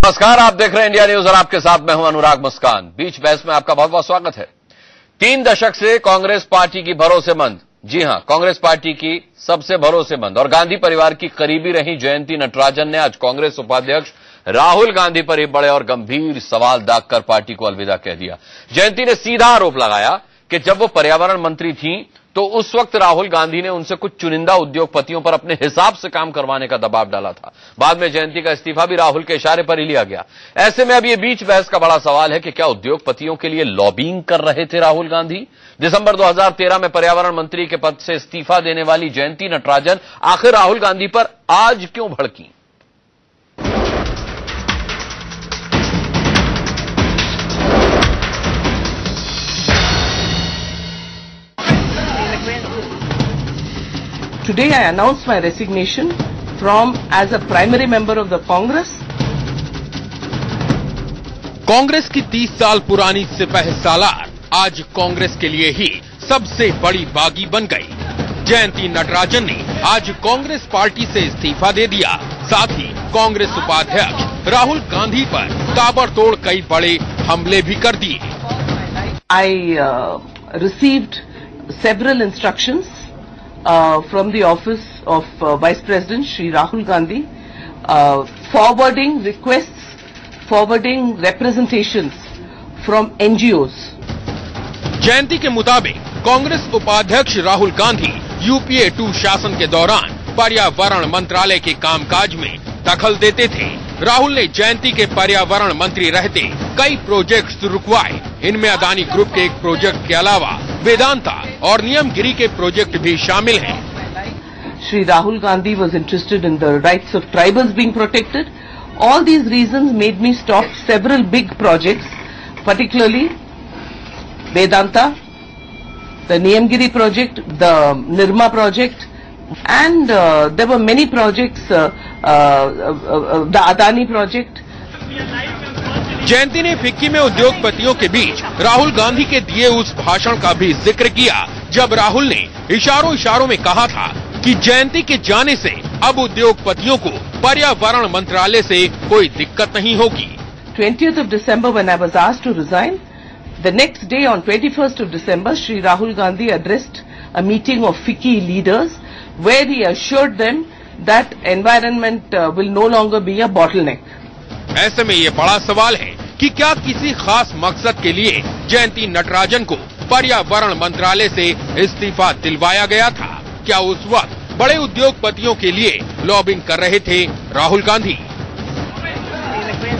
नमस्कार, आप देख रहे हैं इंडिया न्यूज और आपके साथ मैं हूं अनुराग मुस्कान। बीच बहस में आपका बहुत बहुत स्वागत है। 3 दशक से कांग्रेस पार्टी की भरोसेमंद, जी हां, कांग्रेस पार्टी की सबसे भरोसेमंद और गांधी परिवार की करीबी रही जयंती नटराजन ने आज कांग्रेस उपाध्यक्ष राहुल गांधी पर एक बड़े और गंभीर सवाल दागकर पार्टी को अलविदा कह दिया। जयंती ने सीधा आरोप लगाया कि जब वो पर्यावरण मंत्री थी तो उस वक्त राहुल गांधी ने उनसे कुछ चुनिंदा उद्योगपतियों पर अपने हिसाब से काम करवाने का दबाव डाला था। बाद में जयंती का इस्तीफा भी राहुल के इशारे पर ही लिया गया। ऐसे में अब ये बीच बहस का बड़ा सवाल है कि क्या उद्योगपतियों के लिए लॉबिंग कर रहे थे राहुल गांधी? दिसंबर 2013 में पर्यावरण मंत्री के पद से इस्तीफा देने वाली जयंती नटराजन आखिर राहुल गांधी पर आज क्यों भड़की? Today I announce my resignation from as a primary member of the Congress. Congress की 30 साल पुरानी सिपह सालार आज कांग्रेस के लिए ही सबसे बड़ी बागी बन गई। जयंती नटराजन ने आज कांग्रेस पार्टी से इस्तीफा दे दिया। साथ ही कांग्रेस उपाध्यक्ष राहुल गांधी पर ताबड़तोड़ कई बड़े हमले भी कर दिए। I received several instructions from the office of Vice President Shri Rahul Gandhi, forwarding requests, forwarding representations from NGOs. जयंती के मुताबिक कांग्रेस उपाध्यक्ष राहुल गांधी यूपीए 2 शासन के दौरान पर्यावरण मंत्रालय के कामकाज में दखल देते थे। राहुल ने जयंती के पर्यावरण मंत्री रहते कई प्रोजेक्ट्स रुकवाए। इनमें अदानी ग्रुप के एक प्रोजेक्ट के अलावा वेदांता और नियमगिरी के प्रोजेक्ट भी शामिल हैं। Shri Rahul Gandhi was interested in the rights of tribals being protected. All these reasons made me stop several big projects, particularly Vedanta, the Niyamgiri project, the Nirma project, and there were many projects, the Adani project. जयंती ने FICCI में उद्योगपतियों के बीच राहुल गांधी के दिए उस भाषण का भी जिक्र किया जब राहुल ने इशारों में कहा था कि जयंती के जाने से अब उद्योगपतियों को पर्यावरण मंत्रालय से कोई दिक्कत नहीं होगी। 20th of December when I was asked to resign, the next day on 21st of December, Shri Rahul Gandhi addressed a meeting of FICCI leaders where he assured them that environment will no longer be a bottleneck. ऐसे में ये बड़ा सवाल है कि क्या किसी खास मकसद के लिए जयंती नटराजन को पर्यावरण मंत्रालय से इस्तीफा दिलवाया गया था? क्या उस वक्त बड़े उद्योगपतियों के लिए लॉबिंग कर रहे थे राहुल गांधी?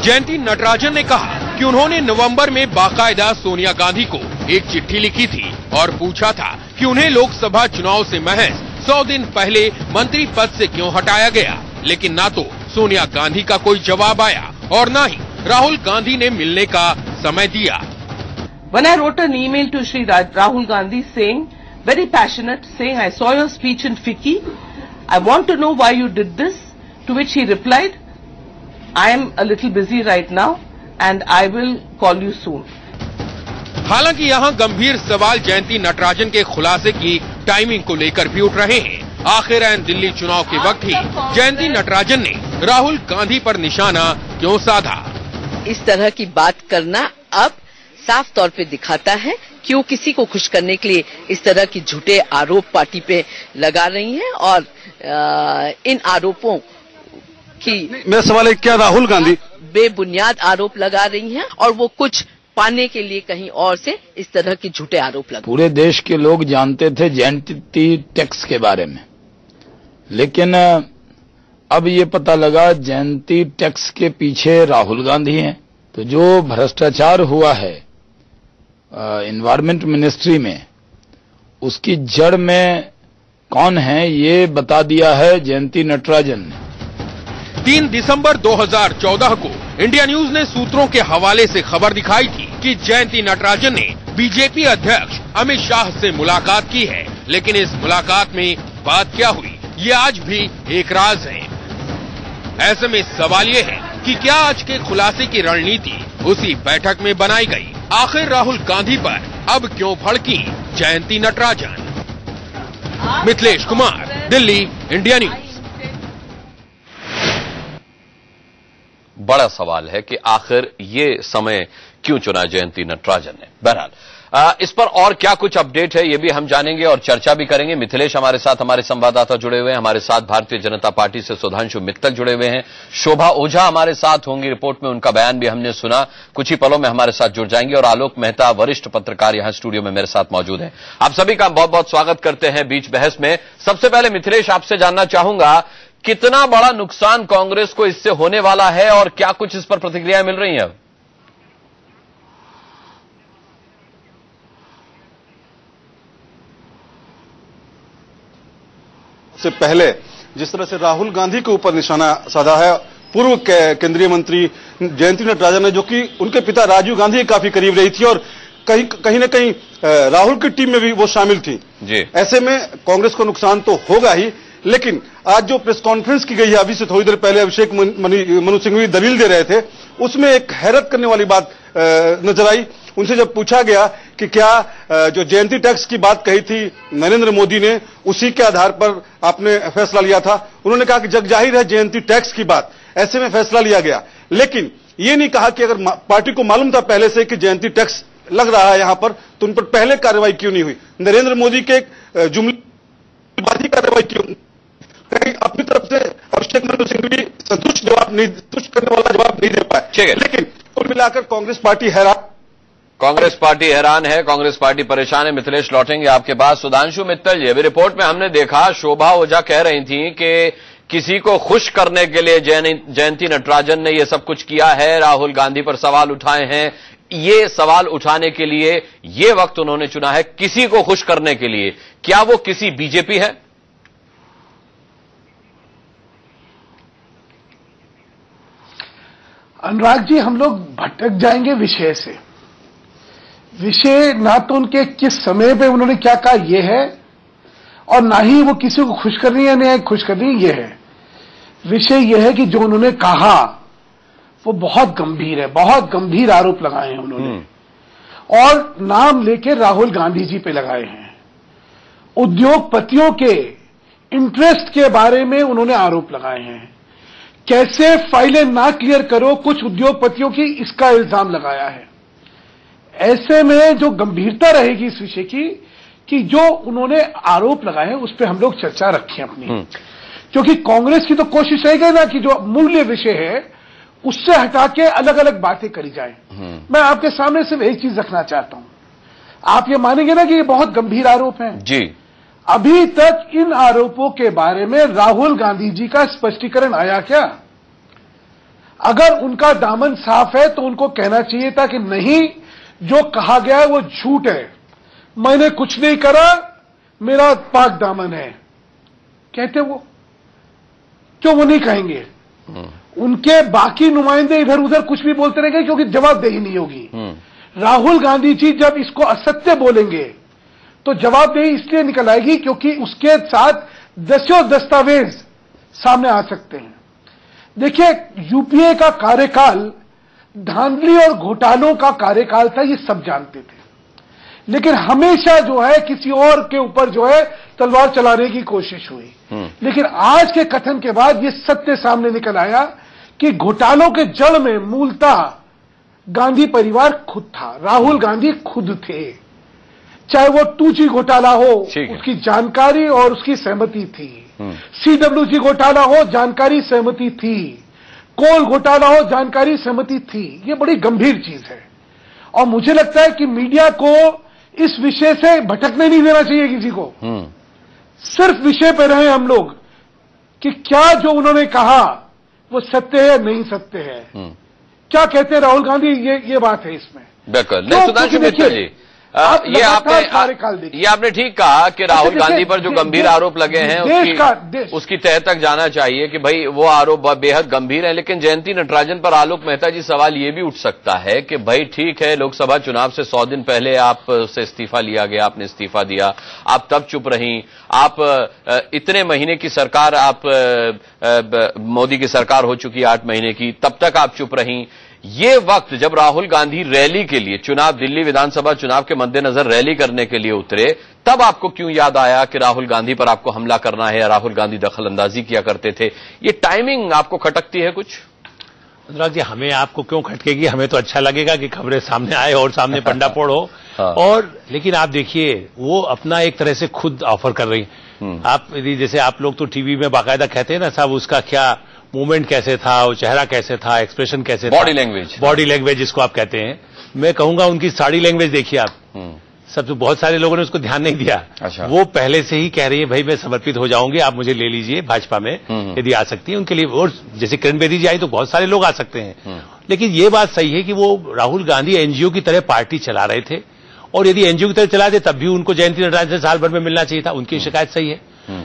जयंती नटराजन ने कहा कि उन्होंने नवंबर में बाकायदा सोनिया गांधी को एक चिट्ठी लिखी थी और पूछा था कि उन्हें लोकसभा चुनाव से महज 100 दिन पहले मंत्री पद से क्यों हटाया गया, लेकिन ना तो सोनिया गांधी का कोई जवाब आया और ना ही राहुल गांधी ने मिलने का समय दिया। When I wrote an email to Shri Rahul Gandhi saying, very passionate, saying, I saw your speech in FICCI, I want to know why you did this, to which he replied, I am a little busy right now and I will call you soon. हालांकि यहाँ गंभीर सवाल जयंती नटराजन के खुलासे की timing को लेकर भी उठ रहे हैं। आखिर दिल्ली चुनाव के वक्त ही जयंती नटराजन ने राहुल गांधी पर निशाना क्यों साधा? इस तरह की बात करना अब साफ तौर पे दिखाता है क्यों किसी को खुश करने के लिए इस तरह की झूठे आरोप पार्टी पे लगा रही हैं और इन आरोपों की मेरा सवाल है, क्या राहुल गांधी बेबुनियाद आरोप लगा रही हैं और वो कुछ पाने के लिए कहीं और से इस तरह की झूठे आरोप लगा। पूरे देश के लोग जानते थे जयंती टैक्स के बारे में, लेकिन अब ये पता लगा जयंती टैक्स के पीछे राहुल गांधी हैं। तो जो भ्रष्टाचार हुआ है एनवायरमेंट मिनिस्ट्री में, उसकी जड़ में कौन है ये बता दिया है जयंती नटराजन ने। 3 दिसंबर 2014 को इंडिया न्यूज ने सूत्रों के हवाले से खबर दिखाई थी कि जयंती नटराजन ने बीजेपी अध्यक्ष अमित शाह से मुलाकात की है, लेकिन इस मुलाकात में बात क्या हुई ये आज भी एक राज है। ऐसे में सवाल ये है कि क्या आज के खुलासे की रणनीति उसी बैठक में बनाई गई? आखिर राहुल गांधी पर अब क्यों भड़की जयंती नटराजन? Mithilesh Kumar, Delhi, India news. बड़ा सवाल है कि आखिर ये समय क्यों चुना जयंती नटराजन ने। बहरहाल इस पर और क्या कुछ अपडेट है ये भी हम जानेंगे और चर्चा भी करेंगे। मिथिलेश हमारे साथ, हमारे संवाददाता जुड़े हुए हैं, हमारे साथ भारतीय जनता पार्टी से सुधांशु मित्तल जुड़े हुए हैं, शोभा ओझा हमारे साथ होंगी, रिपोर्ट में उनका बयान भी हमने सुना, कुछ ही पलों में हमारे साथ जुड़ जाएंगे, और आलोक मेहता वरिष्ठ पत्रकार यहां स्टूडियो में मेरे साथ मौजूद हैं। आप सभी का बहुत बहुत स्वागत करते हैं बीच बहस में। सबसे पहले मिथिलेश आपसे जानना चाहूंगा, कितना बड़ा नुकसान कांग्रेस को इससे होने वाला है और क्या कुछ इस पर प्रतिक्रियाएं मिल रही हैं? से पहले जिस तरह से राहुल गांधी के ऊपर निशाना साधा है पूर्व केंद्रीय मंत्री जयंती नटराजन ने, जो कि उनके पिता राजीव गांधी के काफी करीब रही थी और कहीं न कहीं राहुल की टीम में भी वो शामिल थी जी। ऐसे में कांग्रेस को नुकसान तो होगा ही, लेकिन आज जो प्रेस कॉन्फ्रेंस की गई है, अभी से थोड़ी देर पहले अभिषेक मनु सिंघवी दलील दे रहे थे, उसमें एक हैरत करने वाली बात नजर आई। उनसे जब पूछा गया कि क्या जो जयंती टैक्स की बात कही थी नरेंद्र मोदी ने, उसी के आधार पर आपने फैसला लिया था, उन्होंने कहा कि जग जाहिर है जयंती टैक्स की बात, ऐसे में फैसला लिया गया। लेकिन ये नहीं कहा कि अगर पार्टी को मालूम था पहले से कि जयंती टैक्स लग रहा है यहां पर, तो उन पर पहले कार्रवाई क्यों नहीं हुई? नरेंद्र मोदी के जुमलेबाजी कार्रवाई क्यों? कहीं अपनी तरफ से अभिषेक मनु सिंघवी संतुष्ट करने वाला जवाब नहीं दे पाए। लेकिन कुल मिलाकर कांग्रेस पार्टी हैरान है, कांग्रेस पार्टी परेशान है। मिथिलेश लौटेंगे आपके पास। सुधांशु मित्तल जी, अभी रिपोर्ट में हमने देखा शोभा ओझा कह रही थी कि किसी को खुश करने के लिए जयंती नटराजन ने यह सब कुछ किया है, राहुल गांधी पर सवाल उठाए हैं। ये सवाल उठाने के लिए ये वक्त उन्होंने चुना है किसी को खुश करने के लिए। क्या वो किसी बीजेपी है? अनुराग जी, हम लोग भटक जाएंगे विषय से। विषय ना तो उनके किस समय पे उन्होंने क्या कहा ये है, और ना ही वो किसी को खुश करनी है या खुश करनी ये है। विषय यह है कि जो उन्होंने कहा वो बहुत गंभीर है, बहुत गंभीर आरोप लगाए हैं उन्होंने, और नाम लेके राहुल गांधी जी पे लगाए हैं। उद्योगपतियों के इंटरेस्ट के बारे में उन्होंने आरोप लगाए हैं। कैसे फाइलें ना क्लियर करो कुछ उद्योगपतियों की, इसका इल्जाम लगाया है। ऐसे में जो गंभीरता रहेगी इस विषय की कि जो उन्होंने आरोप लगाए हैं उस पर हम लोग चर्चा रखें अपनी, क्योंकि कांग्रेस की तो कोशिश रहेगी ना कि जो मूल्य विषय है उससे हटा के अलग अलग बातें करी जाए। मैं आपके सामने सिर्फ एक चीज रखना चाहता हूं, आप ये मानेंगे ना कि ये बहुत गंभीर आरोप हैं जी। अभी तक इन आरोपों के बारे में राहुल गांधी जी का स्पष्टीकरण आया क्या? अगर उनका दामन साफ है तो उनको कहना चाहिए था कि नहीं, जो कहा गया है वो झूठ है, मैंने कुछ नहीं करा, मेरा पाक दामन है। कहते वो क्यों वो नहीं कहेंगे? उनके बाकी नुमाइंदे इधर उधर कुछ भी बोलते रहेंगे क्योंकि जवाबदेही नहीं होगी। राहुल गांधी जी जब इसको असत्य बोलेंगे तो जवाबदेही इसलिए निकल आएगी क्योंकि उसके साथ दसियों दस्तावेज सामने आ सकते हैं। देखिए, यूपीए का कार्यकाल धांधली और घोटालों का कार्यकाल था, ये सब जानते थे, लेकिन हमेशा जो है किसी और के ऊपर जो है तलवार चलाने की कोशिश हुई। लेकिन आज के कथन के बाद ये सत्य सामने निकल आया कि घोटालों के जड़ में मूलतः गांधी परिवार खुद था, राहुल गांधी खुद थे। चाहे वो 2G घोटाला हो, उसकी जानकारी और उसकी सहमति थी। CWG घोटाला हो, जानकारी सहमति थी। कोल घोटाला हो, जानकारी सहमति थी। ये बड़ी गंभीर चीज है और मुझे लगता है कि मीडिया को इस विषय से भटकने नहीं देना चाहिए किसी को। सिर्फ विषय पे रहे हम लोग कि क्या जो उन्होंने कहा वो सत्य है, नहीं सत्य है। क्या कहते हैं राहुल गांधी, ये बात है इसमें। बिल्कुल नहीं। सुधांशु मित्तल जी, ये आपने ठीक कहा कि राहुल गांधी पर जो गंभीर आरोप लगे हैं उसकी तह तक जाना चाहिए कि भाई वो आरोप बेहद गंभीर है। लेकिन जयंती नटराजन पर आलोक मेहता जी सवाल ये भी उठ सकता है कि भाई ठीक है, लोकसभा चुनाव से 100 दिन पहले आपसे इस्तीफा लिया गया, आपने इस्तीफा दिया, आप तब चुप रहीं। आप इतने महीने की सरकार, आप मोदी की सरकार हो चुकी 8 महीने की, तब तक आप चुप रहीं। ये वक्त जब राहुल गांधी रैली के लिए चुनाव, दिल्ली विधानसभा चुनाव के मद्देनजर रैली करने के लिए उतरे, तब आपको क्यों याद आया कि राहुल गांधी पर आपको हमला करना है या राहुल गांधी दखल अंदाजी किया करते थे? ये टाइमिंग आपको खटकती है कुछ? अनुराग जी, हमें आपको क्यों खटकेगी? हमें तो अच्छा लगेगा कि खबरें सामने आए और सामने पंडा फोड़ हो। हाँ। और लेकिन आप देखिए, वो अपना एक तरह से खुद ऑफर कर रही। आप जैसे आप लोग तो टीवी में बाकायदा कहते हैं ना साहब, उसका क्या मूवमेंट कैसे था, वो चेहरा कैसे था, एक्सप्रेशन कैसे था, बॉडी लैंग्वेज जिसको आप कहते हैं। मैं कहूंगा उनकी साड़ी लैंग्वेज देखिए आप। सब तो बहुत सारे लोगों ने उसको ध्यान नहीं दिया। अच्छा। वो पहले से ही कह रही है, भाई मैं समर्पित हो जाऊंगी, आप मुझे ले लीजिए भाजपा में यदि आ सकती है उनके लिए। और जैसे किरण बेदी जी आई तो बहुत सारे लोग आ सकते हैं। लेकिन ये बात सही है कि वो राहुल गांधी एनजीओ की तरह पार्टी चला रहे थे, और यदि एनजीओ की तरह चला थे तब भी उनको जयंती नटराजन से साल भर में मिलना चाहिए था। उनकी शिकायत सही है।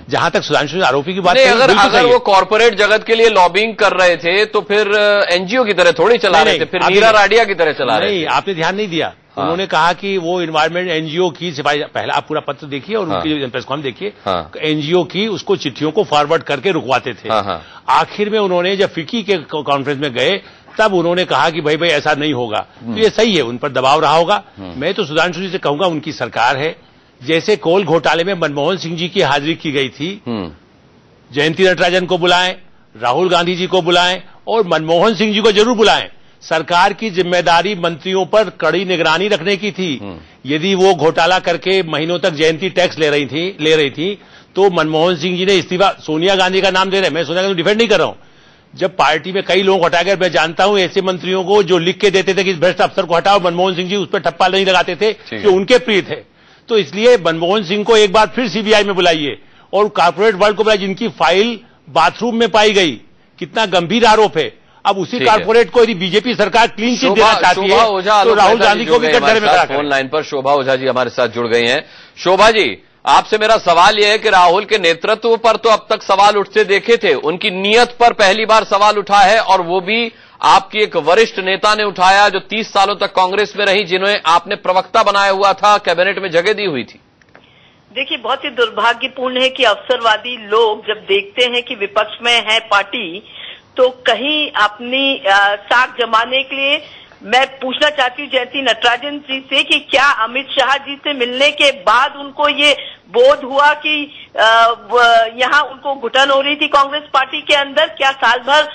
जहां तक सुधांशु आरोपी की बात है, अगर वो कॉर्पोरेट जगत के लिए लॉबिंग कर रहे थे तो फिर एनजीओ की तरह थोड़ी चला रहे थे, फिर मीरा राडिया की तरह चला रहे थे। आपने ध्यान नहीं दिया। हाँ। उन्होंने कहा कि वो एनवायरमेंट एनजीओ की सिपाही, पहला आप पूरा पत्र देखिए और उनकी प्रेस कॉन्फ्रेंस देखिए। हाँ। एनजीओ की उसको चिट्ठियों को फॉरवर्ड करके रुकवाते थे। हाँ। आखिर में उन्होंने जब फिक्की के कॉन्फ्रेंस में गए तब उन्होंने कहा कि भाई ऐसा नहीं होगा। तो ये सही है, उन पर दबाव रहा होगा। मैं तो सुधांशु जी से कहूंगा, उनकी सरकार है। जैसे कोल घोटाले में मनमोहन सिंह जी की हाजिरी की गई थी, जयंती नटराजन को बुलाएं, राहुल गांधी जी को बुलाएं और मनमोहन सिंह जी को जरूर बुलाएं। सरकार की जिम्मेदारी मंत्रियों पर कड़ी निगरानी रखने की थी। यदि वो घोटाला करके महीनों तक जयंती टैक्स ले रही थी तो मनमोहन सिंह जी ने इस्तीफा, सोनिया गांधी का नाम दे रहे हैं, मैं सोनिया गांधी डिफेंड नहीं कर रहा हूं। जब पार्टी में कई लोगों को हटाकर, मैं जानता हूं ऐसे मंत्रियों को जो लिख के देते थे कि इस भ्रष्ट अफसर को हटाओ, मनमोहन सिंह जी उस पर ठप्पा नहीं लगाते थे जो उनके प्रिय थे। तो इसलिए मनमोहन सिंह को एक बार फिर सीबीआई में बुलाइए और कॉर्पोरेट वर्ल्ड को बुलाइए, जिनकी फाइल बाथरूम में पाई गई। कितना गंभीर आरोप है। अब उसी कॉर्पोरेट को यदि बीजेपी सरकार क्लीन चिट देना चाहती है तो राहुल गांधी को भी कटघरे में खड़ा करें। फोन लाइन पर शोभा ओझा जी हमारे साथ जुड़ गई हैं। शोभा जी, आपसे मेरा सवाल यह है कि राहुल के नेतृत्व पर तो अब तक सवाल उठते देखे थे, उनकी नीयत पर पहली बार सवाल उठा है, और वो भी आपकी एक वरिष्ठ नेता ने उठाया जो 30 सालों तक कांग्रेस में रही, जिन्हें आपने प्रवक्ता बनाया हुआ था, कैबिनेट में जगह दी हुई थी। देखिए, बहुत ही दुर्भाग्यपूर्ण है कि अवसरवादी लोग जब देखते हैं कि विपक्ष में है पार्टी, तो कहीं अपनी साख जमाने के लिए मैं पूछना चाहती हूँ जयंती नटराजन जी से कि क्या अमित शाह जी से मिलने के बाद उनको ये बोध हुआ कि यहाँ उनको घुटन हो रही थी कांग्रेस पार्टी के अंदर? क्या साल भर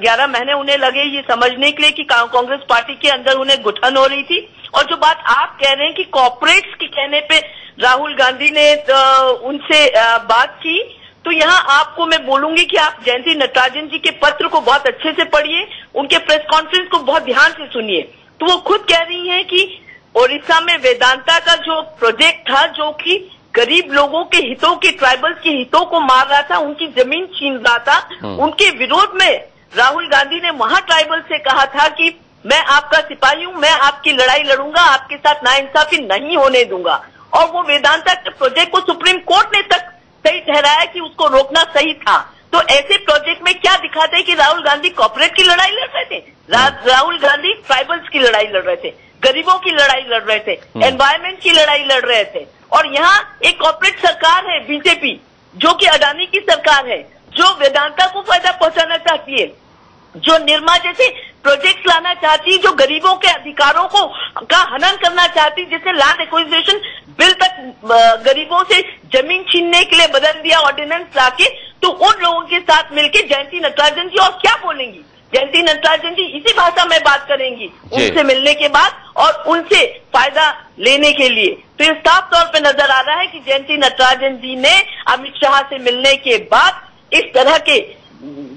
11 महीने उन्हें लगे ये समझने के लिए कि कांग्रेस पार्टी के अंदर उन्हें घुटन हो रही थी? और जो बात आप कह रहे हैं कि कॉर्पोरेट्स के कहने पे राहुल गांधी ने उनसे बात की, तो यहाँ आपको मैं बोलूंगी कि आप जयंती नटराजन जी के पत्र को बहुत अच्छे से पढ़िए, उनके प्रेस कॉन्फ्रेंस को बहुत ध्यान से सुनिए। तो वो खुद कह रही हैं कि ओडिशा में वेदांता का जो प्रोजेक्ट था, जो कि गरीब लोगों के हितों के, ट्राइबल्स के हितों को मार रहा था, उनकी जमीन छीन रहा था, उनके विरोध में राहुल गांधी ने वहां ट्राइबल से कहा था कि मैं आपका सिपाही हूं, मैं आपकी लड़ाई लड़ूंगा, आपके साथ नाइंसाफी नहीं होने दूंगा। और वो वेदांता के प्रोजेक्ट को सुप्रीम कोर्ट ने तक सही ठहराया कि उसको रोकना सही था। तो ऐसे प्रोजेक्ट में क्या दिखाते हैं कि राहुल गांधी कॉर्पोरेट की लड़ाई लड़ रहे थे, राहुल गांधी ट्राइबल्स की लड़ाई लड़ रहे थे, गरीबों की लड़ाई लड़ रहे थे, एनवायरमेंट की लड़ाई लड़ रहे थे। और यहाँ एक कॉर्पोरेट सरकार है बीजेपी, जो कि अडानी की सरकार है, जो वेदांता को फायदा पहुंचाना चाहती है, जो निर्मा जैसे प्रोजेक्ट लाना चाहती है, जो गरीबों के अधिकारों को का हनन करना चाहती है, जैसे लैंड एक्विजिशन बिल तक गरीबों से जमीन छीनने के लिए बदल दिया ऑर्डिनेंस लाके। तो उन लोगों के साथ मिलकर जयंती नटराजन जी और क्या बोलेंगी? जयंती नटराजन जी इसी भाषा में बात करेंगी उनसे मिलने के बाद और उनसे फायदा लेने के लिए। तो ये साफ तौर पे नजर आ रहा है कि जयंती नटराजन जी ने अमित शाह से मिलने के बाद इस तरह के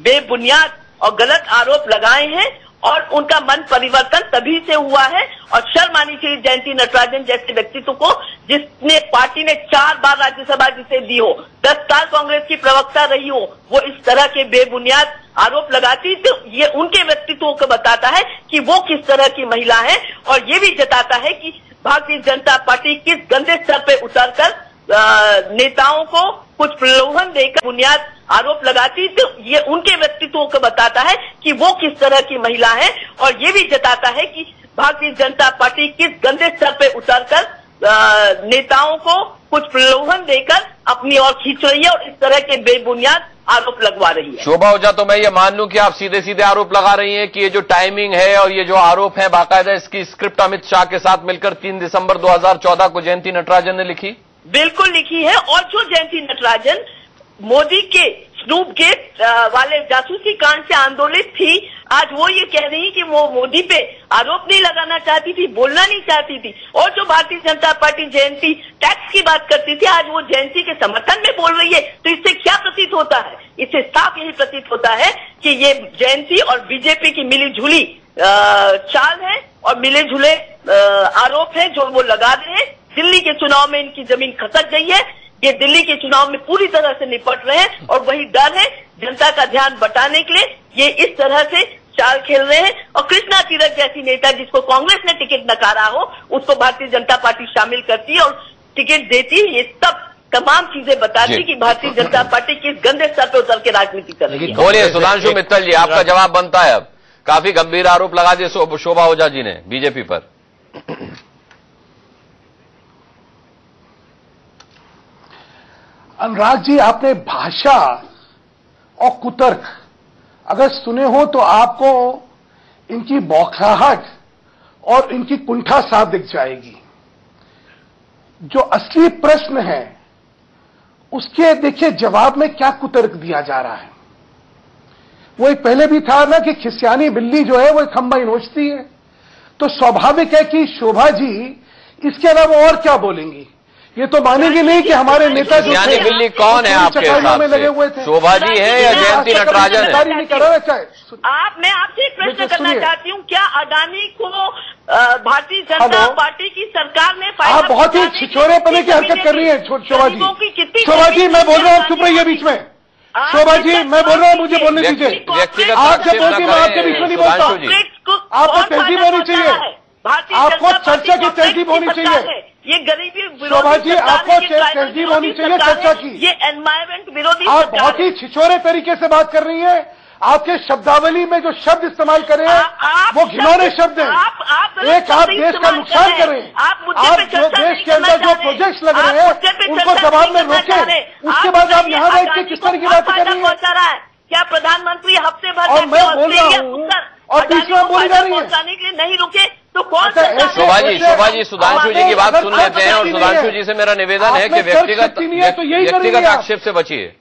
बेबुनियाद और गलत आरोप लगाए हैं, और उनका मन परिवर्तन तभी से हुआ है। और शर्म आनी चाहिए जयंती नटराजन जैसे व्यक्तित्व को, जिसने पार्टी ने 4 बार राज्यसभा जिसे दी हो, 10 साल कांग्रेस की प्रवक्ता रही हो, वो इस तरह के बेबुनियाद आरोप लगाती। तो ये उनके व्यक्तित्व को बताता है कि वो किस तरह की महिला है, और ये भी जताता है कि भारतीय जनता पार्टी किस गंदे स्तर पे उतरकर नेताओं को कुछ प्रलोभन देकर बुनियाद आरोप लगाती। तो ये उनके व्यक्तित्व को बताता है कि वो किस तरह की महिला है, और ये भी जताता है कि भारतीय जनता पार्टी किस गंदे स्तर पे उतरकर नेताओं को कुछ प्रलोभन देकर अपनी ओर खींच रही है और इस तरह के बेबुनियाद आरोप लगवा रही है। शोभा ओझा, तो मैं ये मान लूं कि आप सीधे सीधे आरोप लगा रही हैं कि ये जो टाइमिंग है और ये जो आरोप है, बाकायदा इसकी स्क्रिप्ट अमित शाह के साथ मिलकर 3 दिसंबर 2014 को जयंती नटराजन ने लिखी? बिल्कुल लिखी है। और जो जयंती नटराजन मोदी के स्नूप गेट वाले जासूसी कांड से आंदोलित थी, आज वो ये कह रही कि वो मोदी पे आरोप नहीं लगाना चाहती थी, बोलना नहीं चाहती थी। और जो भारतीय जनता पार्टी जयंती टैक्स की बात करती थी, आज वो जयंती के समर्थन में बोल रही है। तो इससे क्या प्रतीत होता है? इससे साफ यही प्रतीत होता है कि ये जयंती और बीजेपी की मिली जुली चाल है और मिले जुले आरोप है जो वो लगा रहे हैं। दिल्ली के चुनाव में इनकी जमीन खसक गई है, ये दिल्ली के चुनाव में पूरी तरह से निपट रहे हैं और वही डर है जनता का ध्यान बटाने के लिए ये इस तरह से चाल खेल रहे हैं। और कृष्णा तीरथ जैसी नेता जिसको कांग्रेस ने टिकट नकारा हो, उसको भारतीय जनता पार्टी शामिल करती है और टिकट देती है। ये सब तमाम चीजें बताती कि भारतीय जनता पार्टी किस गंदे स्तर पर उतर के राजनीति कर रही है। बोलिए सुधांशु मित्तल जी, आपका जवाब बनता है। अब काफी गंभीर आरोप लगा दिए शोभा ओझा जी ने बीजेपी पर। अनुराग जी, आपने भाषा और कुतर्क अगर सुने हो तो आपको इनकी बौखलाहट और इनकी कुंठा साफ दिख जाएगी। जो असली प्रश्न है उसके देखिए जवाब में क्या कुतर्क दिया जा रहा है। वो एक पहले भी था ना कि खिसियानी बिल्ली जो है वो खंबा ही नोचती है। तो स्वाभाविक है कि शोभा जी इसके अलावा और क्या बोलेंगी। ये तो मानेंगे नहीं कि हमारे नेता जो थे बिल्ली कौन है आपके हिसाब से? शोभा जी है या जयंती नटराजन है? मैं आपसे एक प्रश्न करना चाहती हूँ, क्या अडानी को भारतीय जनता पार्टी की सरकार ने आप बहुत ही छिछोरेपने की हरकत कर रही है शोभा जी। शोभा जी मैं बोल रहा हूँ, चुप रहिए बीच में। शोभा जी मैं बोल रहा हूँ, मुझे बोलने दीजिए। आप जब बोलती मैं आपके बीच में नहीं बोलता। आपको तहजीब होनी चाहिए, आपको चर्चा की तहजीब होनी चाहिए। ये गरीबी शोभा जी आपको तहजीब होनी चाहिए चर्चा की। ये एनवायरमेंट विरोधी आप बहुत ही छिछोरे तरीके से बात कर रही हैं। आपके शब्दावली में जो शब्द इस्तेमाल कर रहे हैं वो घिनौने शब्द हैं। एक आप देश का नुकसान कर रहे हैं। आप जो देश के अंदर जो प्रोजेक्ट्स लग रहे हैं उनको जवाब में रोके, उसके बाद आप यहाँ बैठ के किस तरह की बात कर रही हैं? क्या प्रधानमंत्री हफ्ते भर और मैं बोल रहा हूँ और बीच में बोली जा रही है पहुंचाने के लिए नहीं रुके तो कौन? शोभा जी सुधांशु जी की बात सुन लेते हैं। और सुधांशु जी से मेरा निवेदन है कि व्यक्तिगत आक्षेप से बचिए।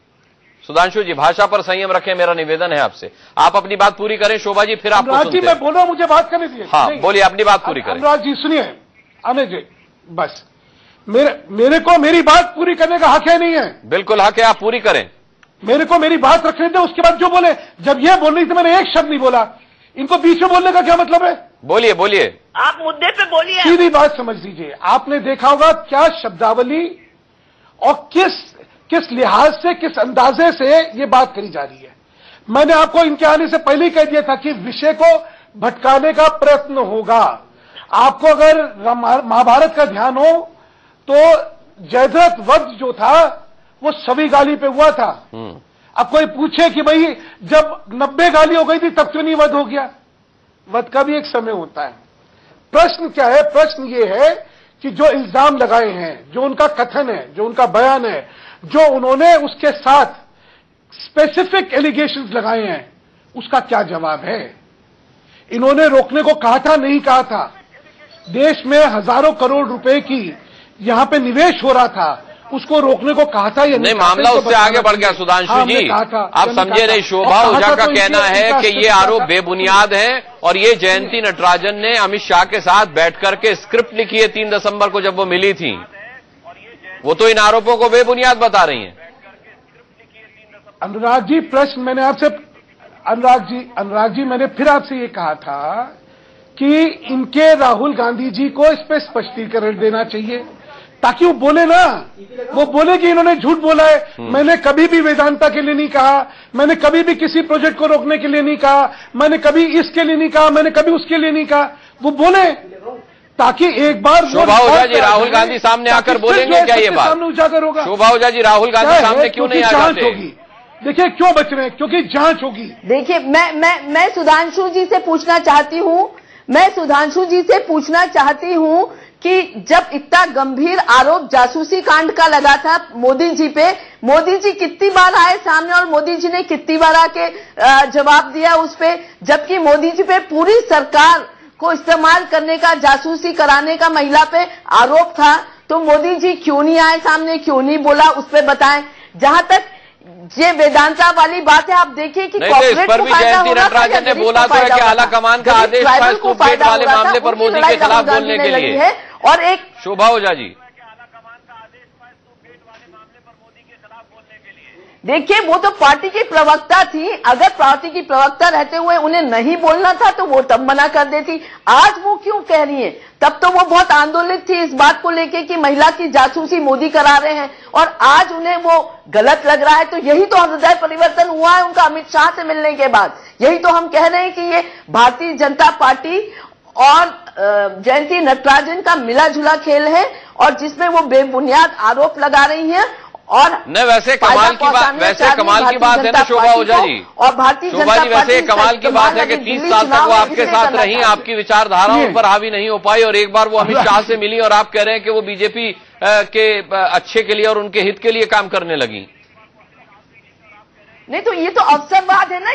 सुधांशु जी भाषा पर संयम रखें, मेरा निवेदन है आपसे। आप अपनी बात पूरी करें शोभा जी, फिर आपको सुनते हैं। मैं बोल रहा हूं, मुझे बात करने दीजिए। हाँ बोलिए, अपनी बात पूरी करें। अनुराग जी सुनिए, अनिल जी बस मेरे को मेरी बात पूरी करने का हक है नहीं है? बिल्कुल हक है, आप पूरी करें। मेरे को मेरी बात रखने दें, उसके बाद जो बोले। जब ये बोल रही थी मैंने एक शब्द नहीं बोला, इनको बीच में बोलने का क्या मतलब है? बोलिए बोलिए, आप मुद्दे पे बोलिए। सीधी बात समझ लीजिए। आपने देखा होगा क्या शब्दावली और किस लिहाज से, किस अंदाजे से ये बात करी जा रही है। मैंने आपको इनके आने से पहले ही कह दिया था कि विषय को भटकाने का प्रयत्न होगा। आपको अगर महाभारत का ध्यान हो तो जयद्रथ वध जो था वो सभी गाली पे हुआ था। अब कोई पूछे कि भाई जब 90 गाली हो गई थी तब क्यों नहीं वध हो गया? वध का भी एक समय होता है। प्रश्न क्या है? प्रश्न ये है कि जो इल्जाम लगाए हैं, जो उनका कथन है, जो उनका बयान है, जो उन्होंने उसके साथ स्पेसिफिक एलिगेशंस लगाए हैं, उसका क्या जवाब है? इन्होंने रोकने को कहा था, नहीं कहा था? देश में हजारों करोड़ रुपए की यहां पे निवेश हो रहा था, उसको रोकने को कहा था या नहीं? मामला उससे आगे बढ़ गया सुधांशु जी, आप समझे नहीं। शोभा ओझा का कहना है कि ये आरोप बेबुनियाद है और ये जयंती नटराजन ने अमित शाह के साथ बैठकर के स्क्रिप्ट लिखी है 3 दिसंबर को जब वो मिली थी। वो तो इन आरोपों को बेबुनियाद बता रही हैं। अनुराग जी प्रश्न मैंने आपसे, अनुराग जी मैंने फिर आपसे ये कहा था कि इनके राहुल गांधी जी को इस पर स्पष्टीकरण देना चाहिए ताकि वो बोले ना, वो बोले कि इन्होंने झूठ बोला है। मैंने कभी भी वेदांता के लिए नहीं कहा, मैंने कभी भी किसी प्रोजेक्ट को रोकने के लिए नहीं कहा, मैंने कभी इसके लिए नहीं कहा, मैंने कभी उसके लिए नहीं कहा। वो बोले ताकि एक बार शोभा ओझा जी राहुल गांधी सामने आकर बोलेंगे क्या ये बात? सामने उजागर होगा। शोभा ओझा जी राहुल गांधी सामने क्यों नहीं आ जाते? देखिए क्यों बच रहे हैं, क्योंकि जांच होगी। देखिए मैं सुधांशु जी से पूछना चाहती हूँ, मैं सुधांशु जी से पूछना चाहती हूँ कि जब इतना गंभीर आरोप जासूसी कांड का लगा था मोदी जी पे, मोदी जी कितनी बार आए सामने और मोदी जी ने कितनी बार आके जवाब दिया उस पे, जबकि मोदी जी पे पूरी सरकार को इस्तेमाल करने का, जासूसी कराने का महिला पे आरोप था। तो मोदी जी क्यों नहीं आए सामने, क्यों नहीं बोला, उस पे बताएं। जहां तक ये वेदांता वाली बात है। आप देखिए कि नहीं तो इस पर भी जयंती नटराजन ने बोला था कि आला कमान का आदेश था स्टूपगेट वाले मामले पर मोदी के खिलाफ बोलने के लिए। और एक शोभा ओझा जी, देखिए वो तो पार्टी की प्रवक्ता थी, अगर पार्टी की प्रवक्ता रहते हुए उन्हें नहीं बोलना था तो वो तब मना कर देती। आज वो क्यों कह रही हैं? तब तो वो बहुत आंदोलित थी इस बात को लेके कि महिला की जासूसी मोदी करा रहे हैं, और आज उन्हें वो गलत लग रहा है। तो यही तो हृदय परिवर्तन हुआ है उनका अमित शाह से मिलने के बाद। यही तो हम कह रहे हैं कि ये भारतीय जनता पार्टी और जयंती नटराजन का मिला जुला खेल है, और जिसमें वो बेबुनियाद आरोप लगा रही हैं। और नहीं वैसे कमाल की बात है ना शोभा ओझा जी, और भारतीय शोभा जी वैसे कमाल की बात है कि 30 साल तक वो आपके साथ रही, आपकी विचारधाराओं पर हावी नहीं हो पाई, और एक बार वो अमित शाह से मिली और आप कह रहे हैं कि वो बीजेपी के अच्छे के लिए और उनके हित के लिए काम करने लगी। नहीं तो ये तो अवसरवाद है ना,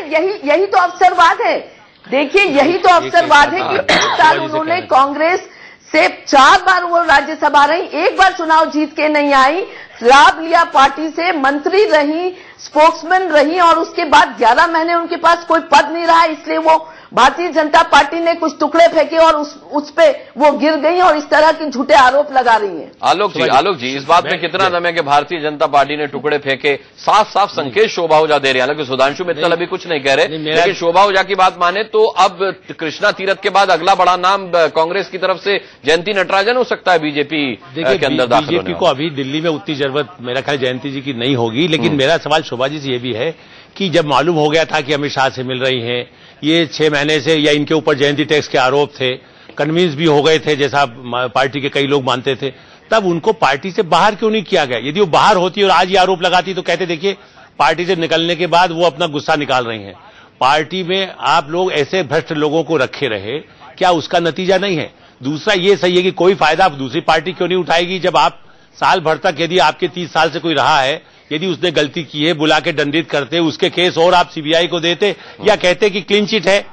यही तो अवसरवाद है। देखिए यही तो अवसरवाद है कि 1 साल उन्होंने कांग्रेस से 4 बार वो राज्यसभा रही, 1 बार चुनाव जीत के नहीं आई, लाभ लिया पार्टी से, मंत्री रही, स्पोक्समैन रही, और उसके बाद 11 महीने उनके पास कोई पद नहीं रहा। इसलिए वो भारतीय जनता पार्टी ने कुछ टुकड़े फेंके और उस पे वो गिर गई और इस तरह के झूठे आरोप लगा रही हैं। आलोक जी इस बात में कितना दम है कि भारतीय जनता पार्टी ने टुकड़े फेंके? साफ संकेत शोभा ओझा दे रहे हैं। हालांकि सुधांशु मित्तल अभी कुछ नहीं कह रहे, लेकिन शोभा ओझा की बात माने तो अब कृष्णा तीरथ के बाद अगला बड़ा नाम कांग्रेस की तरफ से जयंती नटराजन हो सकता है बीजेपी के अंदर दाखिल होने। बीजेपी को अभी दिल्ली में उतनी जरूरत मेरा ख्याल जयंती जी की नहीं होगी। लेकिन मेरा सवाल शोभा जी से ये भी है कि जब मालूम हो गया था कि अमित शाह से मिल रही हैं, ये 6 महीने से या इनके ऊपर जयंती टैक्स के आरोप थे, कन्विंस भी हो गए थे जैसा पार्टी के कई लोग मानते थे, तब उनको पार्टी से बाहर क्यों नहीं किया गया? यदि वो बाहर होती और आज ये आरोप लगाती तो कहते देखिए पार्टी से निकलने के बाद वो अपना गुस्सा निकाल रही हैं। पार्टी में आप लोग ऐसे भ्रष्ट लोगों को रखे रहे, क्या उसका नतीजा नहीं है? दूसरा ये सही है कि कोई फायदा आप दूसरी पार्टी क्यों नहीं उठाएगी जब आप साल भर तक, यदि आपके 30 साल से कोई रहा है, यदि उसने गलती की है बुला के दंडित करते, उसके केस और आप सीबीआई को देते, या कहते कि क्लीन चिट है।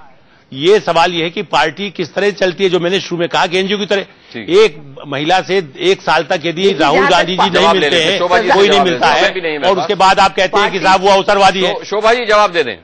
ये सवाल ये है कि पार्टी किस तरह चलती है। जो मैंने शुरू में कहा कि एनजीओ की तरह एक महिला से 1 साल तक यदि राहुल गांधी जी नहीं मिलते हैं, कोई नहीं मिलता है, और उसके बाद आप कहते हैं कि साहब वो अवसरवादी है। शोभा जी जवाब दे दें।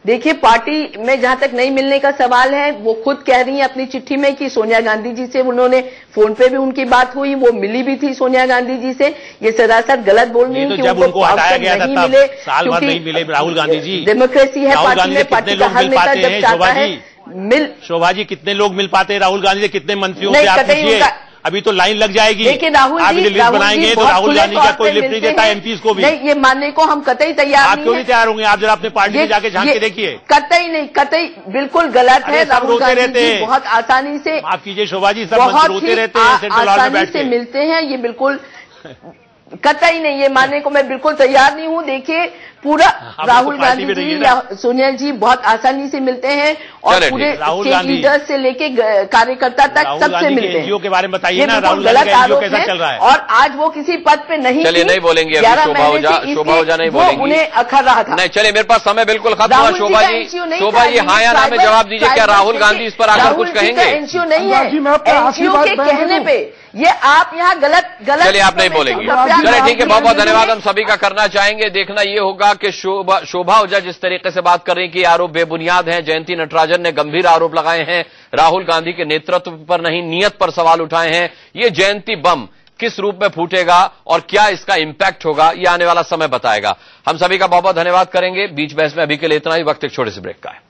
देखिए पार्टी में जहां तक नहीं मिलने का सवाल है, वो खुद कह रही है अपनी चिट्ठी में कि सोनिया गांधी जी से उन्होंने फोन पे भी उनकी बात हुई, वो मिली भी थी सोनिया गांधी जी से। ये सरासर गलत बोल रही है कि उनको हटाया गया था, नहीं मिले, साल भर नहीं मिले राहुल गांधी जी। डेमोक्रेसी है पार्टी में, पार्टी का हर नेता जब चाहता है शोभा जी कितने लोग मिल पाते हैं राहुल गांधी से? कितने मंत्रियों से आप पूछिए, अभी तो लाइन लग जाएगी। देखिए राहुल जी बनाएंगे तो राहुल गांधी का कोई लिफ्ट नहीं देता एमपीज को भी। नहीं, ये मानने को हम कतई तैयार नहीं। आप क्यों नहीं तैयार होंगे? आप जरा अपने पार्टी में जाके झांक के देखिए। कतई नहीं, कतई बिल्कुल गलत है। राहुल गांधी जी बहुत आसानी से, माफ कीजिए शोभा जी, सब मंत्री रोते रहते हैं सेंट्रल हॉल में बैठ के, मिलते हैं। ये बिल्कुल कतई नहीं, ये मानने को मैं बिल्कुल तैयार नहीं हूं। देखिए पूरा राहुल गांधी जी या सोनिया जी बहुत आसानी से मिलते हैं, और पूरे स्टेट लीडर से लेके कार्यकर्ता तक सबसे मिलते हैं। एनजीओ के बारे में बताइए ना, राहुल गांधी का एनजीओ कैसा चल रहा है? और आज वो किसी पद पे नहीं, चलिए नहीं बोलेंगे, शोभा ओझा नहीं बोलेंगे, उन्हें अखर रहा था। नहीं चलिए मेरे पास समय बिल्कुल खत्म हुआ। शोभा जी हाँ या ना में जवाब दीजिए, क्या राहुल गांधी इस पर आकर कुछ कहेंगे? एनजीओ नहीं है, एनजीओ के कहने पे ये आप यहाँ गलत चलिए आप नहीं बोलेंगे। चलिए ठीक है, बहुत बहुत धन्यवाद हम सभी का करना चाहेंगे। देखना ये होगा कि शोभा ओझा जिस तरीके से बात कर रही है कि आरोप बेबुनियाद हैं, जयंती नटराजन ने गंभीर आरोप लगाए हैं, राहुल गांधी के नेतृत्व पर नहीं नियत पर सवाल उठाए हैं। ये जयंती बम किस रूप में फूटेगा और क्या इसका इंपैक्ट होगा, ये आने वाला समय बताएगा। हम सभी का बहुत बहुत धन्यवाद करेंगे। बीच बहस में अभी के लिए इतना ही, वक्त एक छोटे से ब्रेक का है।